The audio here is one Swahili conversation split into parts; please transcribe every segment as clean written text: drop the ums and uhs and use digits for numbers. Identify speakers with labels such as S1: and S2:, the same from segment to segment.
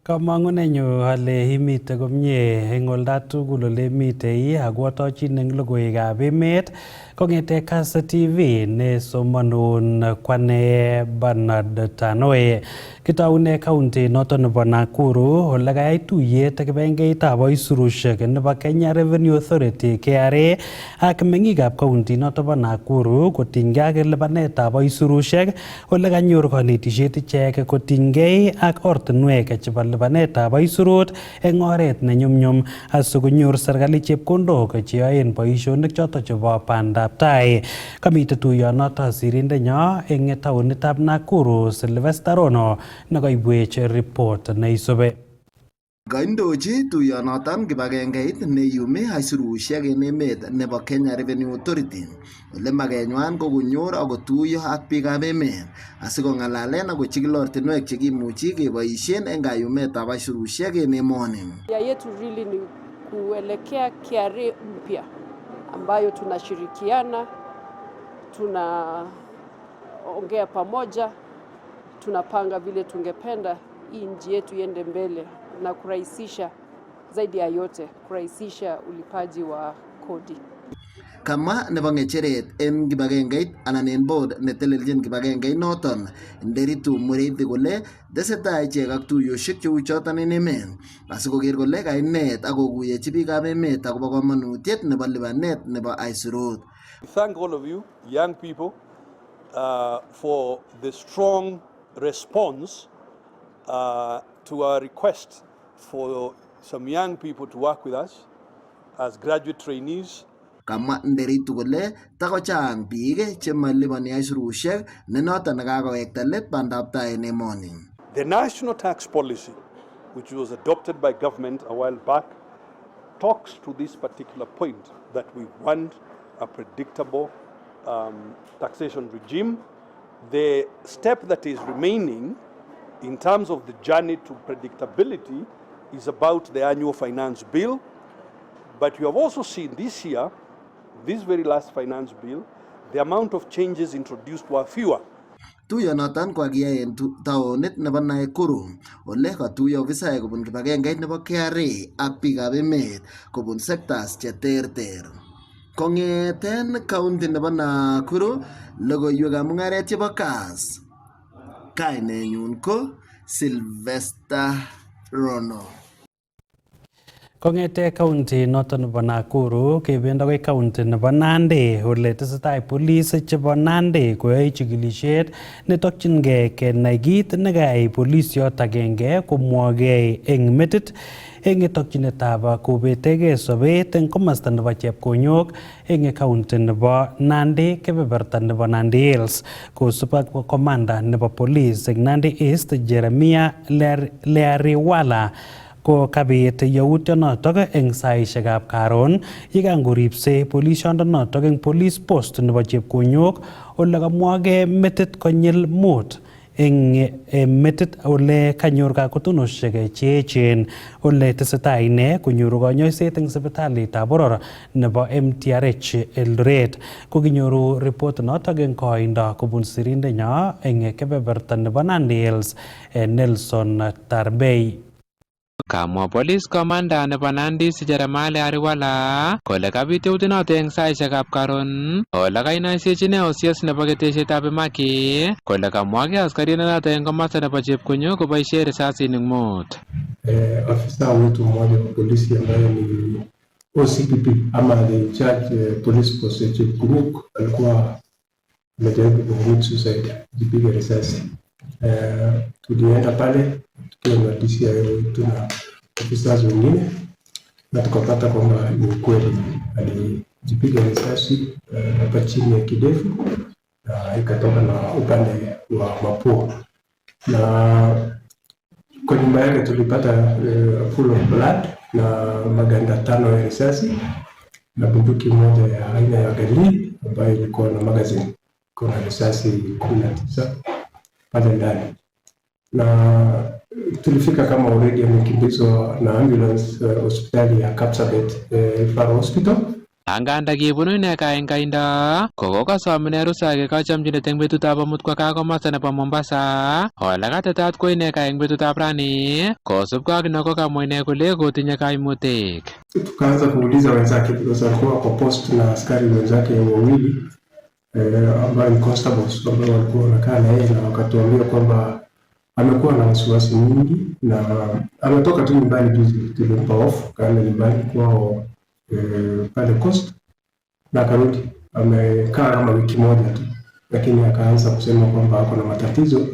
S1: Kamangunenyu ale imite komye eng olda tugul ole mitei ako atochin eng logoiwekab emet kong'ete Kass TV ne somanun kwane Bernard Tanoe. Kitoune county noto nebo Nakuru ole kayai tuyet kibengeitab aisurushek nebo Kenya Revenue Authority KRA ak meng'ikab county noto bo Nakuru kotinygei ak lipanetab aisurushek ole kanyor kanetishet ichek kotinygei ak ortinwek chebo lipanetab aisurut eng oret ne nyumnyum asikonyor serikali chepkondok cheyoen boisionik choto chebo bandab tai. Kamite tuyonoto sirindenyo eng taonitab Nakuru Sylvester Rono nekaibwech report neisubi.
S2: Kaindochi tuyonoton kibagengeit neiyumi aisurushek en emet nebo Kenya Revenue Authority ole makenywan ko konyor akotuyo ak biikab emet asikong'alalen ak kochikil ortinwek chekimuchi keboisien en kayumetab aisurushek en emoni.
S3: Ya yetu really ni kuelekea KRA mpya ambayo tunashirikiana, tunaongea pamoja, tunapanga vile tungependa hii nchi yetu iende mbele na kurahisisha zaidi ya yote, kurahisisha ulipaji wa kodi.
S2: Kama nebo ng'echeret en kibagengeit anan en board netelelchin kibagengeit noton Nderitu Mureithi kole tesetai ichek ak tuyoshek cheu choton en emet asikoker kole kainet ak kokuyechi biikab emet akobo komonutiet nebo lipanet nebo aisurut.
S4: Thank all of you, young people, for the strong response to our request for some young people to work with us as graduate trainees.
S2: Kama Nderitu kole takochang biik chemalipani aisurushek ne noton nekakowekta let bandab tai en emoni.
S4: The national tax policy, which was adopted by government a while back, talks to this particular point that we want a predictable taxation regime. The step that is remaining in terms of the journey to predictability is about the annual finance bill. But you have also seen this year, this very last finance bill, the amount of changes introduced were fewer.
S2: Tuyonoton ko kakiyai en taonit nebo Nakuru ole katuyo ofisaek kobun kibagengeit nebo KRA ak biikab emet kobun sectors cheterter. Kong'eten county nebo Nakuru, logoiwekab mung'aret chebo Kass. Kainenyun ko Sylvester Rono.
S1: Kong'ete county noto nebo Nakuru kebendo koi county nebo Nandi ole tesetai police chebo Nandi koyoe chikilishet netokchingei kenai kit nekayai polisiot agenge komwogei eng metit eng tokchinetab kobetegei sobet eng komasta nebo chepkonyok eng county nebo Nandi kebeberta nebo Nandi Hills kosub ak komanda nebo police eng Nandi East Jeremiah Leariwala ko kabit yautionotok eng saishekab karon yekangoripsei polisiondonotok eng police post nebo chepkonyok ole kamwagei metit konyil mut eng metit ole kanyor kakutunoshek cheechen ole tesetai ine konyoru kanyoiset eng sipitalitab boror nebo MTRH Eldoret. Kokinyoru report notok eng koindo kobun sirindenyo eng kebeberta nebo Nandi Hills Nelson Tarbei.
S5: Kamwa police commander nebo Nandi Jeremiah Leariwala kole kabit yautinoto eng saishekab karon ole kainaisiechi ne OCS nebo keteshetab Imaki kole kamwagei askarinoto eng komasta nebo chepkonyok koboisie risasinik mut.
S6: Afisa wetu mmoja wa polisi ambaye ni OCPP ama the charge police post ya Chepkonyok alikuwa amejaribu kucommit suicide, kujipiga risasi. Tulienda pale tukiwa na DCI wetu na ofisa wengine na tukapata kwamba ni ukweli alijipiga risasi hapa chini ya kidevu na ikatoka na upande wa mapua, na kwa nyumba yake tulipata full of blood na maganda 5 ya risasi na bunduki moja ya aina ya Gali ambayo ilikuwa na magazine kuna risasi 19 pale ndani, na tulifika kama already amekimbizwa na ambulance hospitali ya Kapsabet Referral Hospital
S5: Anganda kibunu ine kaingaindo kokosom ine rusa kechomchinet eng betutab amut kwa komasta nebo Mombasa ole katetat ko ine eng betutab rani kosubkei ak noko kamwa ine kole kotinye kaimutik.
S6: Tukaanza kuuliza wenzake because alikuwa kwa post na askari wenzake wawili ambao ni constables ambao walikuwa wanakaa na yeye, na wakatuambia kwamba amekuwa na wasiwasi mwingi na ametoka tu nyumbani juzi, tulimpa off kaenda nyumbani kwao pale Coast na akarudi. Amekaa kama wiki moja tu, lakini akaanza kusema kwamba ako na matatizo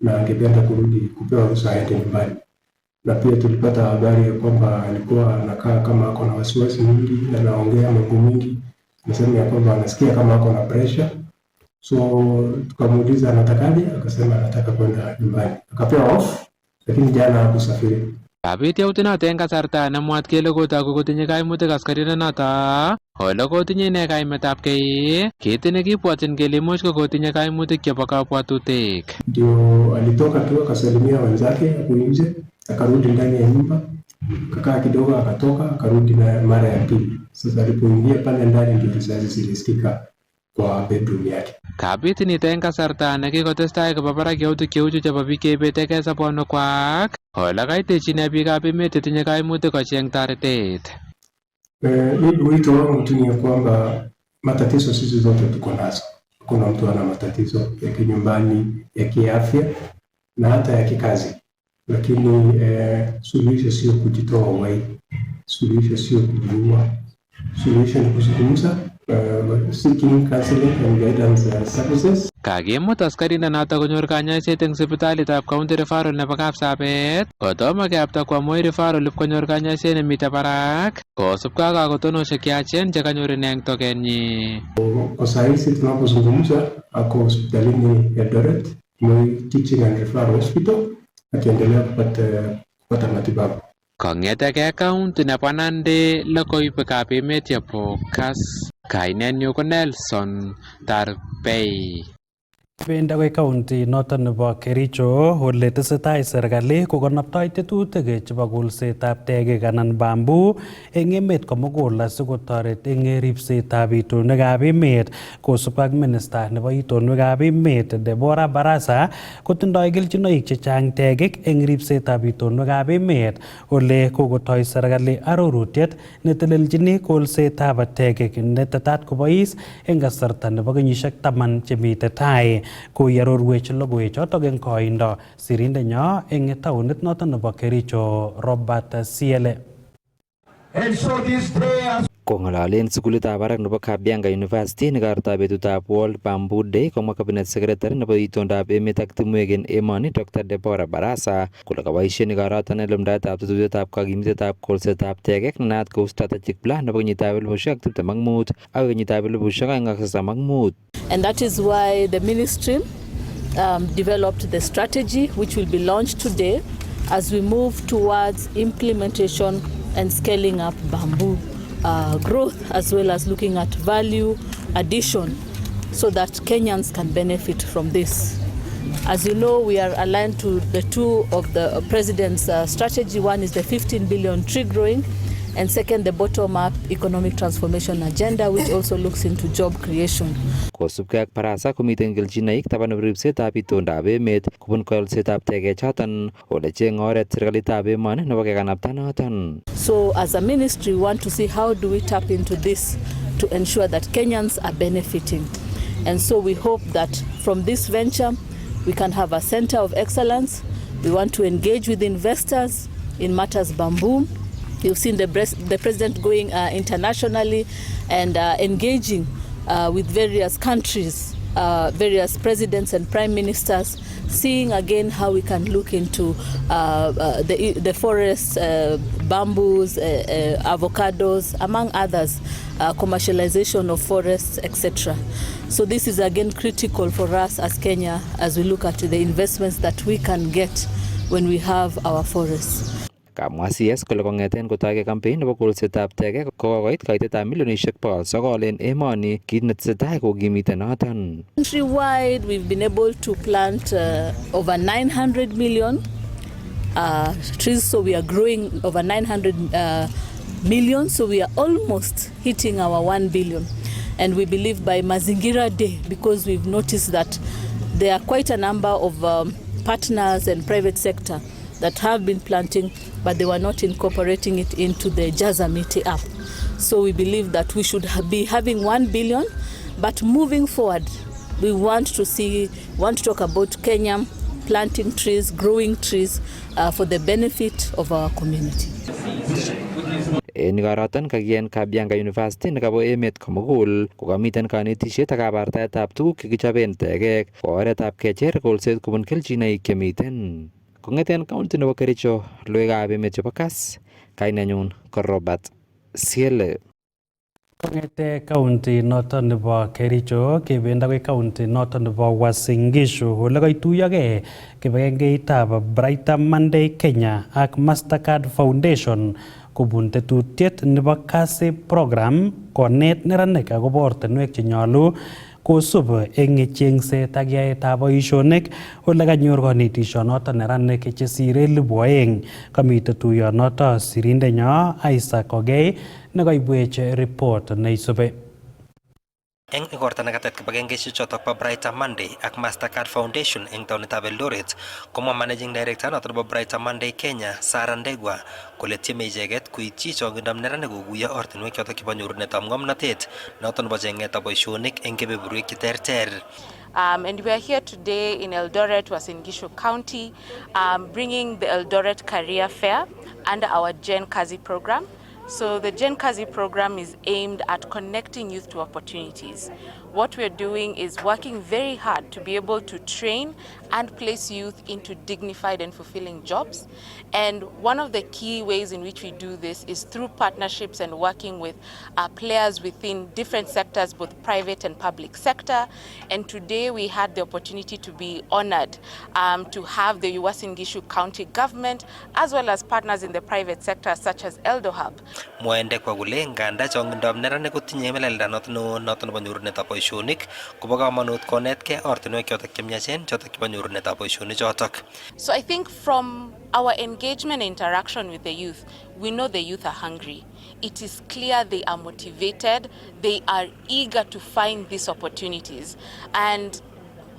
S6: na angependa kurudi kupewa ruhusa aende nyumbani. Na pia tulipata habari ya kwamba alikuwa anakaa kama ako na wasiwasi mwingi na anaongea mambo mingi, anasema ya kwamba anasikia kama ako na pressure. So tukamuuliza anatakaje, akasema anataka kwenda nyumbani, akapewa off, lakini jana hakusafiri.
S5: Kabit yautinoto eng kasarta nemwat kele kotoku kotinye kaimutik askarinoto ole kotinye ine kaimetabkei, kit nekibwotyin kele imuch ko kotinye kaimutik chebo kabwatutik.
S6: Ndio alitoka tu akasalimia wenzake hapo nje, akarudi ndani ya nyumba, kakaa kidogo, akatoka akarudi na mara ya pili. Sasa alipoingia pale ndani ndio risasi zilisikika kwa bedroom yake.
S5: Kabit nito eng kasarta nekikotestai koba barak yautik cheuchu chebo biik cheibetekei sobonwekwak ole kaitechine biikab emet chetinye kaimutik kocheng toretet.
S6: Wito wangu tu ni kwamba matatizo sisi zote tuko nazo. Kuna mtu ana matatizo ya kinyumbani, ya kiafya na hata ya kikazi, lakini suluhisho sio kujitoa uhai, suluhisho sio kujiua, suluhisho ni kuzungumza, seeking counseling and guidance services.
S5: Kakimut askarinoto konyor kanyaiset eng sipitalitab County Referral nebo Kapsabet kotomo keapta kwa Moi Referral ipkonyor kanyaiset nemitei barak kosubkei ak kakotonoshek cheyachen chekanyor ine eng tokenyi.
S6: Kwa saa hizi tunapozungumza ako hospitalini Eldoret, Moi Teaching and Referral Hospital, akiendelea kupata matibabu.
S5: Kong'etegei county nebo Nandi, logoiwekab emet chebo Kass, kainenyu ko Nelson Tarbei.
S1: Benda koi county noton nebo Kericho ole tesetai serikali kokonoptoi tetutik chebo kolsetab tegek anan bamboo eng emet komugul asikotoret eng ripsetab itonwekab emet. Kosubkei ak minister nebo itonwekab emet Deborah Barasa kotindoi kelchinoik chechang tegek eng ripsetab itonwekab emet ole kokotoi serikali arorutiet netelelchini kolsetab tegek netetat kobois eng kasarta nebo kenyisiek 10 chemitei tai. Koiarorwech logoiwechotok eng koindo sirindenyo eng taunit noton nebo Kericho Robert Siele.
S7: Kong'alalen sukulitab barak nebo Kabianga University nekartoi betutab World Bamboo Day komwa Cabinet Secretary nebo itondab emet ak timwek en emoni Dr. Deborah Barasa kole kaboisie igoroton en lumdaetab tetutietab kakimitetab kolsetab tegek nenaat kou strategic plan nebo kenyitab 2025 ak kenyitab 2035.
S8: And that is why the ministry developed the strategy which will be launched today as we move towards implementation and scaling up bamboo growth, as well as looking at value addition so that Kenyans can benefit from this. As you know, we are aligned to the two of the President's strategy. One is the 15 billion tree growing, and second, the bottom-up economic transformation agenda, which also looks into job creation.
S7: Kosubkei ak Barasa komiten kelchinoik taban nebo ripsetab itondab emet kobun kolsetab tegechoton ole cheng oret serikalitab emoni nebo kekanapta noton.
S8: So as a ministry, we want to see how do we tap into this to ensure that Kenyans are benefiting. And so we hope that from this venture, we can have a center of excellence. We want to engage with investors in matters bamboo. You've seen the president going internationally and engaging with various countries, various presidents and prime ministers, seeing again how we can look into the forests, bamboos, avocados, among others, commercialization of forests, etc. So this is again critical for us as Kenya as we look at the investments that we can get when we have our forests.
S7: Kamwa CS kole kong'eten kotoi campaign nebo kolsetab tegek kokoit kaitetab milionishek 900 en emoni, kit netesetai kokimite noton.
S8: Countrywide, we've been able to plant over 900 million trees, so we are growing over 900 million, so we are almost hitting our 1 billion. And we believe by Mazingira Day, because we've noticed that there are quite a number of partners and private sector that have been planting, but they were not incorporating it into the Jaza Miti app. So we believe that we should be having 1 billion, but moving forward, we want to talk about Kenya planting trees, growing trees for the benefit of our community.
S7: En igoroton kakiyan Kabianga University nekabo emet komugul kokamiten kanetisiet ak kabartaetab tuguk chekichoben tegek ko oretab kecher kolset kobun kelchinoik chemiten. Kong'eten county nebo Kericho, logoiwekab emet chebo Kass, kainenyun ko Robert Siele.
S1: Kong'ete county noton nebo Kericho kebenda koi county noton nebo Uasin Gishu ole koituyogei kibagengeitab Brighter Monday Kenya ak Mastercard Foundation kobun tetutiet nebo Kass program konet neranik akobo ortinwek chenyolu kosub eng chengset ak yaetab boisionik ole kanyor kanetisionoton neranik chesire 2,000 kamite tuyonoto sirindenyo Isaac Ogei nekaibwech report neisubi.
S9: Eng igorta nekatet kibagengeisiek chotok bo Brighter Monday ak Mastercard Foundation eng taonitab Eldoret, komwa managing director noton nebo Brighter Monday Kenya Sarah Ndegwa kole tieme icheket koityi chongindab neranik kokuyo ortinwek chotok chebo nyorunetab ng'omnotet noton nebo chengetab boisionik eng kebeberwek cheterter.
S10: And we are here today in Eldoret, Uasin Gishu County, bringing the Eldoret Career Fair under our Gen Kazi program. So the Gen Kazi program is aimed at connecting youth to opportunities. What we're doing is working very hard to be able to train and place youth into dignified and fulfilling jobs. And one of the key ways in which we do this is through partnerships and working with players within different sectors, both private and public sector. And today we had the opportunity to be honored to have the Uasin Gishu County government as well as partners in the private sector such as Longetab.
S9: Mwaende kwa kule nganda chongindab neranik kotinye melelda noton nebo nyorunetab boisionik kobo kamanut konetkei ortinwek chotok chemiachen chotok chebo nyorunetab boisionik chotok.
S10: So I think from our engagement and interaction with the youth, we know the youth are hungry. It is clear they are motivated, they are eager to find these opportunities. And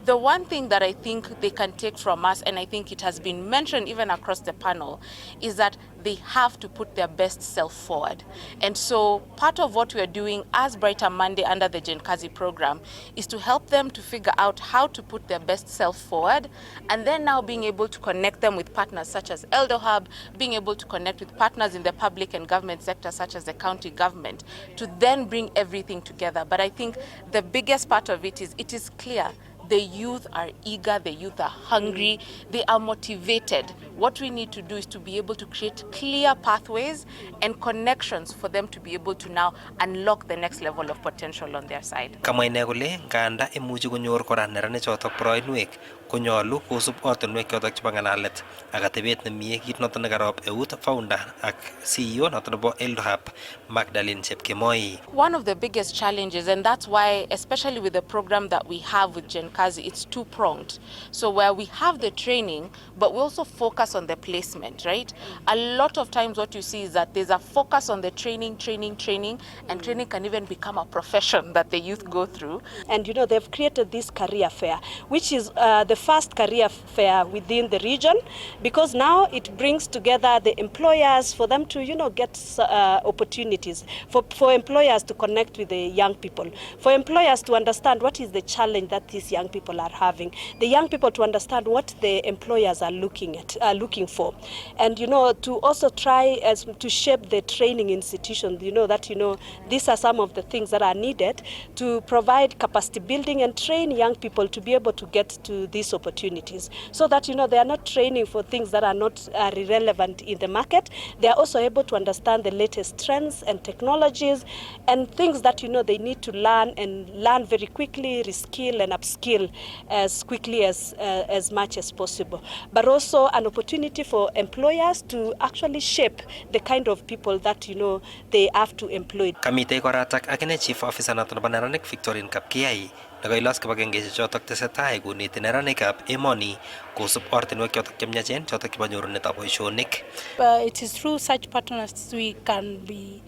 S10: the one thing that I think they can take from us, and I think it has been mentioned even across the panel, is that they have to put their best self forward. And so part of what we are doing as Brighter Monday under the Gen Kazi program is to help them to figure out how to put their best self forward, and then now being able to connect them with partners such as Longetab, being able to connect with partners in the public and government sector such as the county government, to then bring everything together. But I think the biggest part of it is clear. The youth are eager, the youth are hungry, they are motivated. What we need to do is to be able to create clear pathways and connections for them to be able to now unlock the next level of potential on their side.
S9: Kamwa ine kole nganda imuchi konyor kora neranik chotok boroinwek konyolu kosub ortinwek chotok chebo ng'alalet ak atebet nemie kit noton nekarob eut founder ak CEO noton nebo Longetab Magdalene Chepkemoi.
S10: One of the biggest challenges, and that's why especially with the program that we have with Gen Kazi, it's two-pronged. So where we have the training, but we also focus on the placement, right? A lot of times what you see is that there's a focus on the training, and training can even become a profession that the youth go through.
S11: And they've created this career fair, which is the first career fair within the region, because now it brings together the employers for them to, get opportunities, for employers to connect with the young people, for employers to understand what is the challenge that these young people are having, the young people to understand what the employers are looking for, and to also try to shape the training institutions. These are some of the things that are needed to provide capacity building and train young people to be able to get to these opportunities, so that they are not training for things that are not relevant in the market. They are also able to understand the latest trends and technologies and things that they need to learn very quickly, reskill and upskill as quickly as much as possible. But also an opportunity for employers to actually shape the kind of people that they have to employ.
S9: Kamite koratak akine chief officer naton nebo neranik Victorian Kapkiai nekailos kibagengeisiek chotok tesetai koneti neranikab emoni kosup ortinwek chotok chemyachen chotok chebo nyorunetab boisionik.
S12: It is through such partners we can be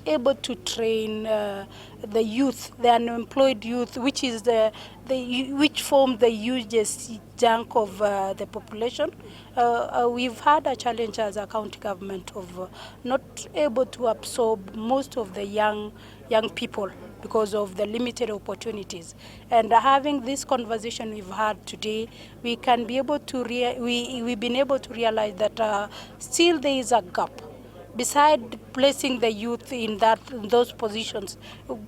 S12: able to train the youth, the unemployed youth, which is which form the hugest chunk of the population. We've had a challenge as a county government of not able to absorb most of the young people because of the limited opportunities. And having this conversation we've had today, we can be able to we've been able to realize that still there is a gap. Beside placing the youth in those positions,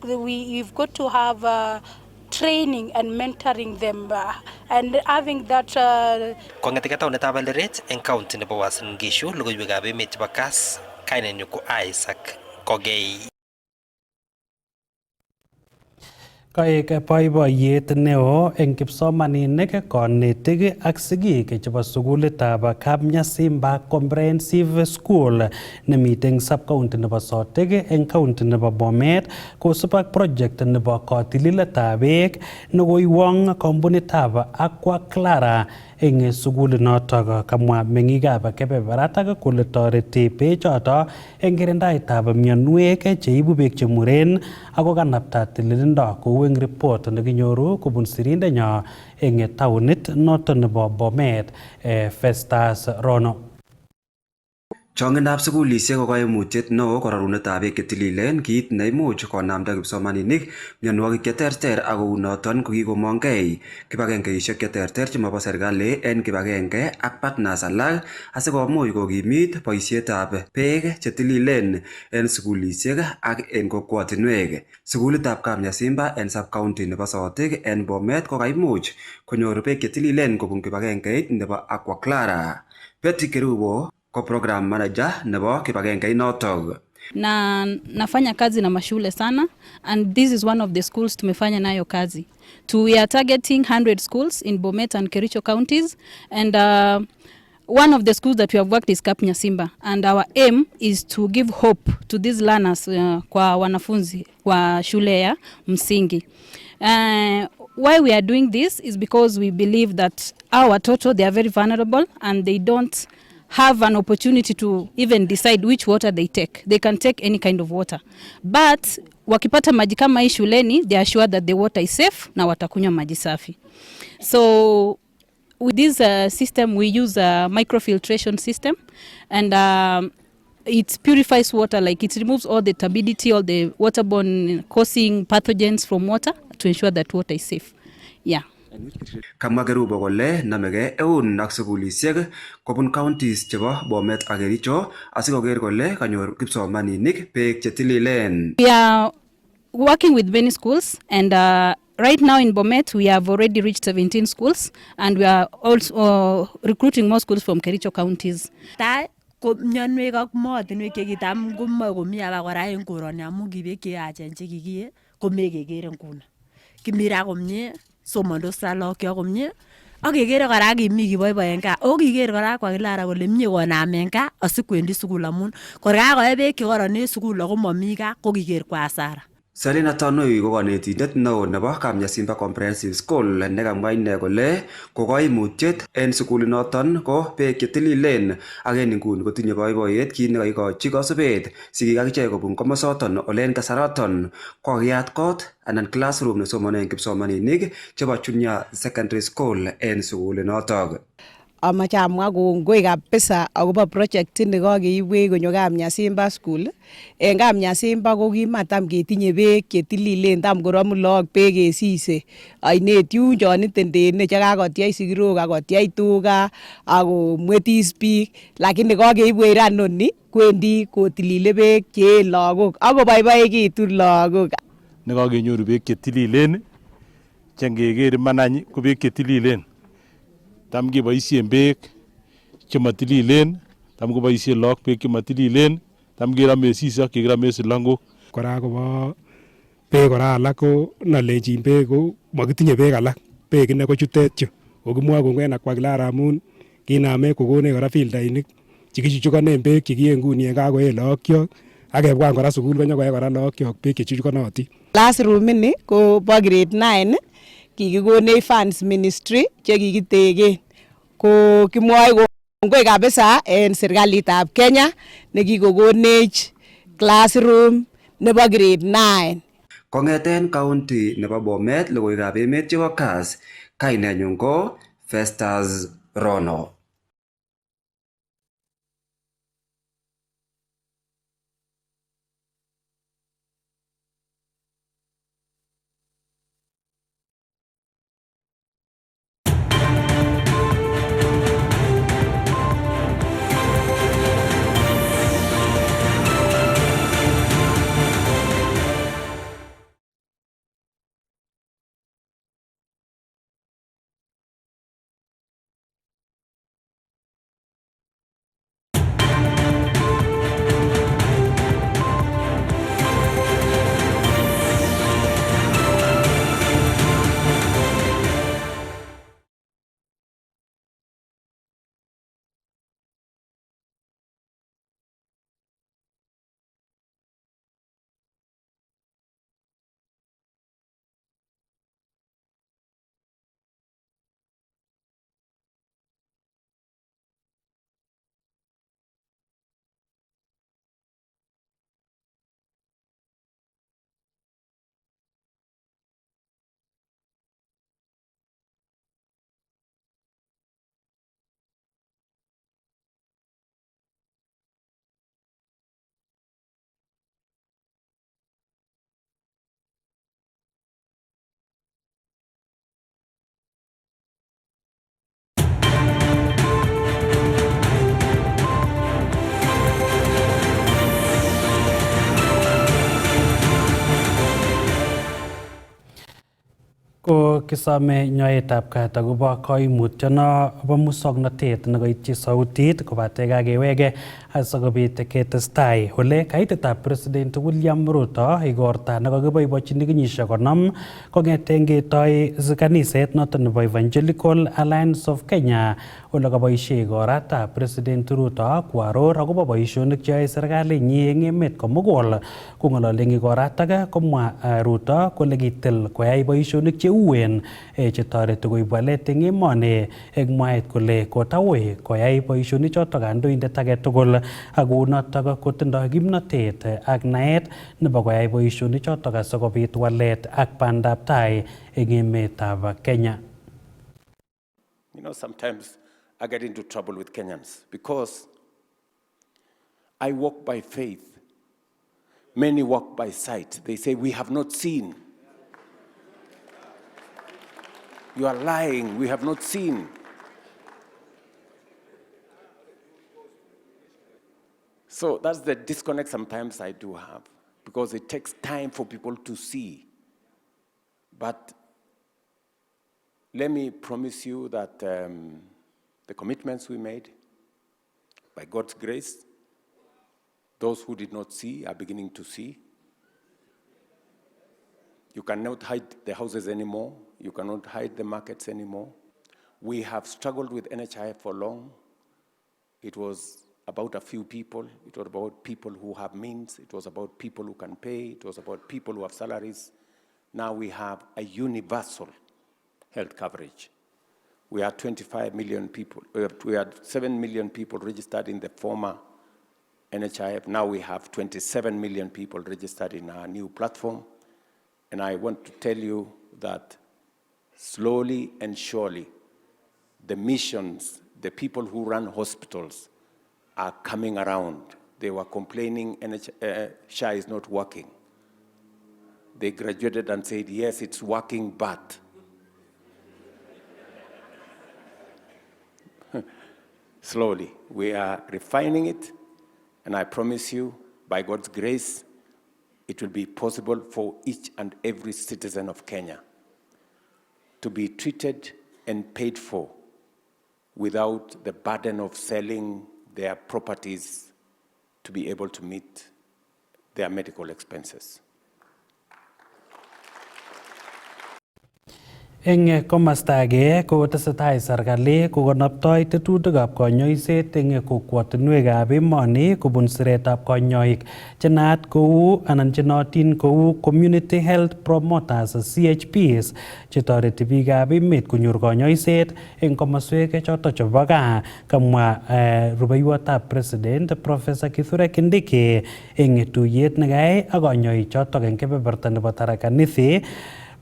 S12: we've got to have training and mentoring them and having that.
S9: Kong'ete ketaunetab Eldoret eng county nebo Uasin Gishu, logoiwekab emet chebo Kass, kainenyu ko Isaac Kogei.
S1: Kaek boiboiyet neo eng kipsomaninik, konetik ak sigik chebo sukulitab Kapnyasimba Comprehensive School nemiten sub-county nebo Sotik eng county nebo Bomet kosup ak project nebo kotililetab beek nekoiwong kampunitab Aqua Clara eng sukulinotok. Kamwa meng'ikab kebeberatak kole toreti bechoto eng kirindaetab mionwek cheibu beek chemuren ako kanapta tililindo kou eng report nekinyoru kobun sirindenyo eng taunit noton nebo Bomet, Festus Rono.
S13: Chong'indab sukulisiek ko kaimutiet neo kororunetab beek chetililen, kiit neimuch konamda kipsomaninik mionwogik cheterter ak kounoton ko kikomongei kibagengeisiek cheterter chemobo serikali en kibagenge ak partners alak asikomuch kokimit boisietab beek chetililen en sukulisiek ak en kokwotinwek. Sukulitab Kapnyasimba en sub-county nebo Sotik en Bomet ko kaimuch konyor beek chetililen kobun kibagengeit nebo Aqua Clara. Betty Kerubo ko program manager nebo kibagenge inotok.
S14: Na nafanya kazi na mashule sana, and this is one of the schools tumefanya nayo kazi. We are targeting 100 schools in Bomet and Kericho counties, and one of the schools that we have worked is Kapnyasimba, and our aim is to give hope to these learners kwa wanafunzi wa shule ya msingi. Why we are doing this is because we believe that our watoto, they are very vulnerable and they don't have an opportunity to even decide which water they take. They can take any kind of water. But wakipata maji kama hii shuleni, they are sure that the water is safe na watakunywa maji safi. So with this system, we use a microfiltration system, and it purifies water, like it removes all the turbidity, all the waterborne causing pathogens from water to ensure that water is safe. Yeah.
S13: Kamwa Kerubo kole namege eun ak sukulisiek kobun counties chebo Bomet ak Kericho asikoker kole kanyor kipsomaninik beek chetililen.
S14: We are working with many schools, and right now in Bomet we have already reached 17 schools, and we are also recruiting more schools from Kericho counties.
S15: Ko mionwek ak mootinwek chekitam komoe komi abakora en koroni amun ki beek cheyachen chekikie komekekere nguni. Kimira komie, somondos lagok komie, ak kekere kora kimi kiboiboen gaa. O kiker kora kwa Clara kole mie konamen gaa asikwendi sukul amun kor kakoe beek chekoronen sukul ako momi gaa ko kiker kwa hasara.
S13: Selina Tanui ko kanetindet neo nebo Kapnyasimba Comprehensive School nekamwa ine kole ko koimutiet en sukulinoton ko beek chetililen ak en inguni kotinye boiboiyet kiit nekaikochi kosubet sigik ak ichek kobun komosoton ole en kasaroton kokiyat kot anan classroom nesomonen kipsomaninik chebo Junior Secondary School en sukulinotok.
S16: Amache amwa kongoi kabisa akobo project ni kakeibwech konyo Kapnyasimba School. En Kapnyasimba ko kimatam ketinye beek chetililen, tam koromu lagok beek kesise ainet yun chon itendene chekakotyech sikirok akotyech tuga akomwetis biik, lakini kakeibwech raa noni kwendi kotilile beek che lagok akoboiboekitu lagok.
S17: Nekakenyoru beek chetililen chengeker manany ko beek chetililen. Tam keboisien beek chematililen, tam koboisien lagok beek chematililen, tam kerome sise ak kerome silangok.
S6: Kora kobo beek kora alak ko nalechin beek ko makitinye beek alak, beek ine ko chutet chu. Kokimwoe kongoi Aqua Clara amun kiname kokonech kora filtainik chekichuchukonen beek chekie nguni en kakoe lagokyok ak kebwan kora sukul konyokoe kora lagokyok beek chechuchukonotin.
S16: Classroom ini ko bo grade 9 kikikonech funds ministry chekikitegen ko kimwoe kongoi kabisa en serikalitab Kenya nekikokonech classroom nebo grade 9.
S13: Kong'eten county nebo Bomet, logoiwekab emet chebo Kass, kainenyun ko Festus Rono.
S1: Ko kisome nyoetab kat akobo koimutyono bo musoknotet nekoityi sautit kobate kakewege asikobit ketestai ole kaitetab President William Ruto igorta nekakiboibochini kenyisiek 50 kong'eten ketoi kaniset noton nebo Evangelical Alliance of Kenya ole kaboisie igoratab President Ruto koaror akobo boisionik cheyoe serikalinyi eng emet komugul. Kong'ololi eng igoratak komwa Ruto kole kitil koyai boisionik cheuen chetoreti koib walet eng emoni eng mwaet kole kotaui koyai boisionik chotok kandoindet age tugul ako notok kotindoi kimnotet ak naet nebo koyai boisionik chotok asikobit walet ak bandab tai eng emetab Kenya.
S18: You know, sometimes I get into trouble with Kenyans because I walk by faith. Many walk by sight. They say, we have not seen. You are lying. We have not seen. So that's the disconnect sometimes I do have, because it takes time for people to see. But let me promise you that the commitments we made, by God's grace, those who did not see are beginning to see. You cannot hide the houses anymore. You cannot hide the markets anymore. We have struggled with NHIF for long. It was about a few people. It was about people who have means. It was about people who can pay. It was about people who have salaries. Now we have a universal health coverage. We are 25 million people. We had 7 million people registered in the former NHIF. Now we have 27 million people registered in our new platform. And I want to tell you that slowly and surely, the missions, the people who run hospitals are coming around. They were complaining SHA is not working. They graduated and said, yes, it's working, but. Slowly, we are refining it, and I promise you, by God's grace, it will be possible for each and every citizen of Kenya to be treated and paid for without the burden of selling their properties to be able to meet their medical expenses.
S1: Eng komasta age ko tesetai serikali kokonoptoi tetutikab konyoiset eng kokwotinwekab emoni kobun siretab konyoik chenaat kou anan chenootin kou Community Health Promoters CHPs chetoreti biikab emet konyor konyoiset eng komoswek choto chebo gaa, kamwa rubeiwotab President Professor Kithure Kindiki eng tuyet nekayai ak konyoik chotok eng kebeberta nebo Tharaka Nithi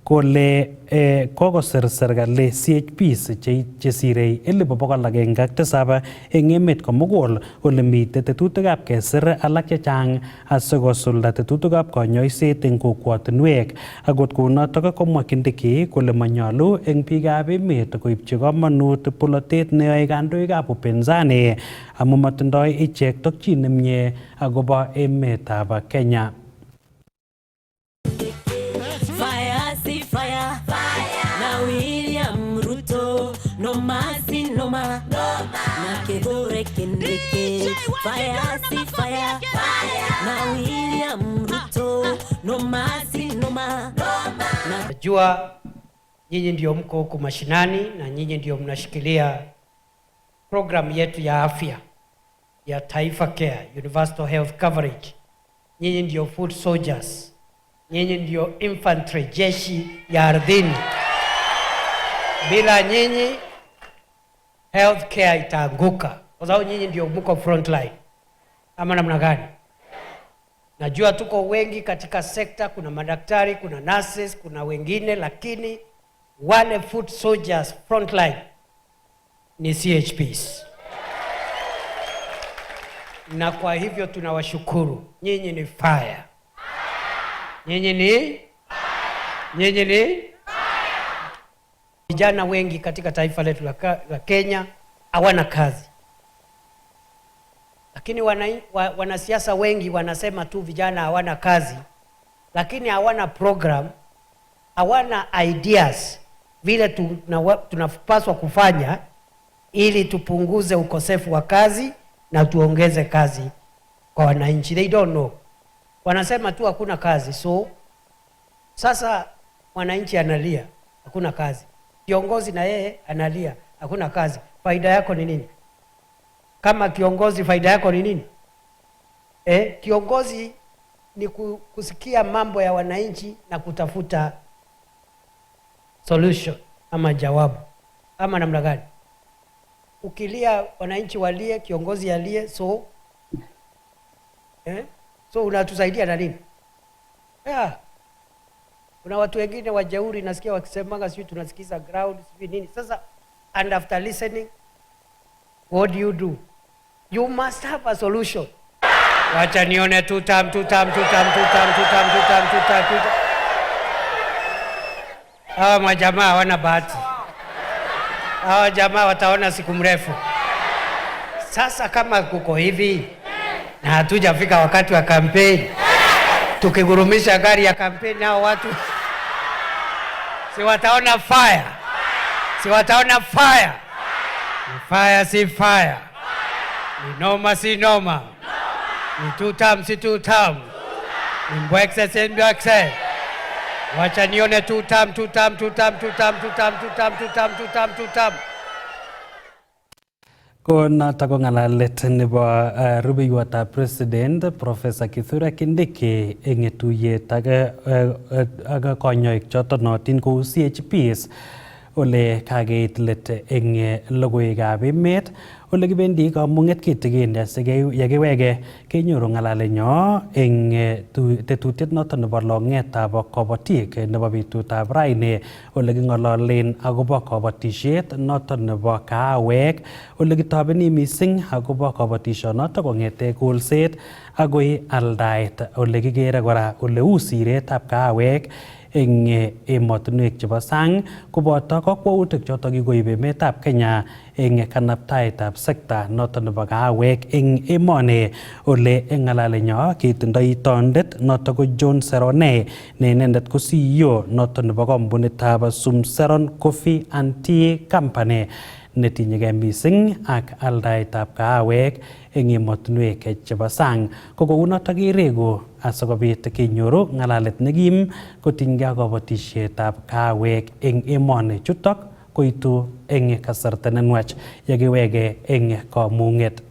S1: kole kokosir serikali CHPs chesirei 107 eng emet komugul ole mitei tetutikab kesir alak chechang asikosulda tetutikab konyoiset eng kokwotinwek. Akot kounotok komwa Kindiki kole manyolu eng biikab emet koibchi komonut polotet neyoe kandoikab upinzani amu matindoi ichek tokyin nemie akobo emetab Kenya.
S19: Najua nyinyi ndio mko huku mashinani na nyinyi ndio mnashikilia program yetu ya afya ya Taifa Care, Universal Health Coverage. Nyinyi ndio foot soldiers. Nyinyi ndio infantry, jeshi ya ardhini. Bila nyinyi health care itaanguka, kwa sababu nyinyi ndio mko front line. Ama namna gani? Najua tuko wengi katika sekta, kuna madaktari, kuna nurses, kuna wengine, lakini wale foot soldiers front line ni CHPs. Na kwa hivyo tunawashukuru. Nyinyi ni fire. Nyinyi ni vijana wengi katika taifa letu la Kenya hawana kazi. Lakini wanasiasa wengi wanasema tu vijana hawana kazi, lakini hawana program, hawana ideas vile tunapaswa kufanya ili tupunguze ukosefu wa kazi na tuongeze kazi kwa wananchi. They don't know. Wanasema tu hakuna kazi. So sasa mwananchi analia hakuna kazi. Kiongozi na yeye analia hakuna kazi. Faida yako ni nini? Kama kiongozi faida yako ni nini? Kiongozi ni kusikia mambo ya wananchi na kutafuta solution ama jawabu. Ama namna gani? Ukilia wananchi walie, kiongozi alie, so unatusaidia na nini? Kuna watu wengine wajeuri nasikia wakisemanga sisi tunasikiza ground sisi nini. Sasa and after listening, what do? You must have a solution. Wacha nione tutam. Hawa majamaa hawana bahati. Hawa jamaa wataona siku mrefu. Sasa kama kuko hivi na hatujafika wakati wa kampeni, tukigurumisha gari ya kampeni hao watu si wataona fire. Ni fire si fire. Ni noma si noma. Ni tutam si tutam. Ni mbwekse si mbwekse. Wacha nione tutam.
S1: Ko notok ko ng'alalet nebo rubeiwotab President Professor Kithure Kindiki eng tuyet ak konyoik choton nootin kou CHPs ole kakeit let eng logoiwekab emet ole kibendi kamung'et kitigin yekiwege kenyoru ng'alalenyo eng tetutiet noton nebo longetab Kabotik nebo betutab raini ole king'ololen akobo kabatisiet noton nebo kaawek ole kitobeni mising akobo kabatishonoto kong'ete kolset agoi aldaet ole kikere kora ole uu siretab kaawek eng emotinwek chebo sang koboto kakwautik chotok kikoib emetab Kenya eng kanaptaetab sekta noton nebo kaawek eng emoni ole eng ng'alalenyo kitindoi tondet notok ko John Serone ne inendet ko CEO noton nebo kampunitab Sumseron Coffee and Tea Company netinyegei mising ak aldaetab kahawek eng emotinwek chebo sang. Ko kounotok kiregu asikobit kenyoru ng'alalet nekim kotinygei ak kabatisietab kahawek eng emoni chutok koitu eng kasarta nenwach yekiwege eng kamung'et.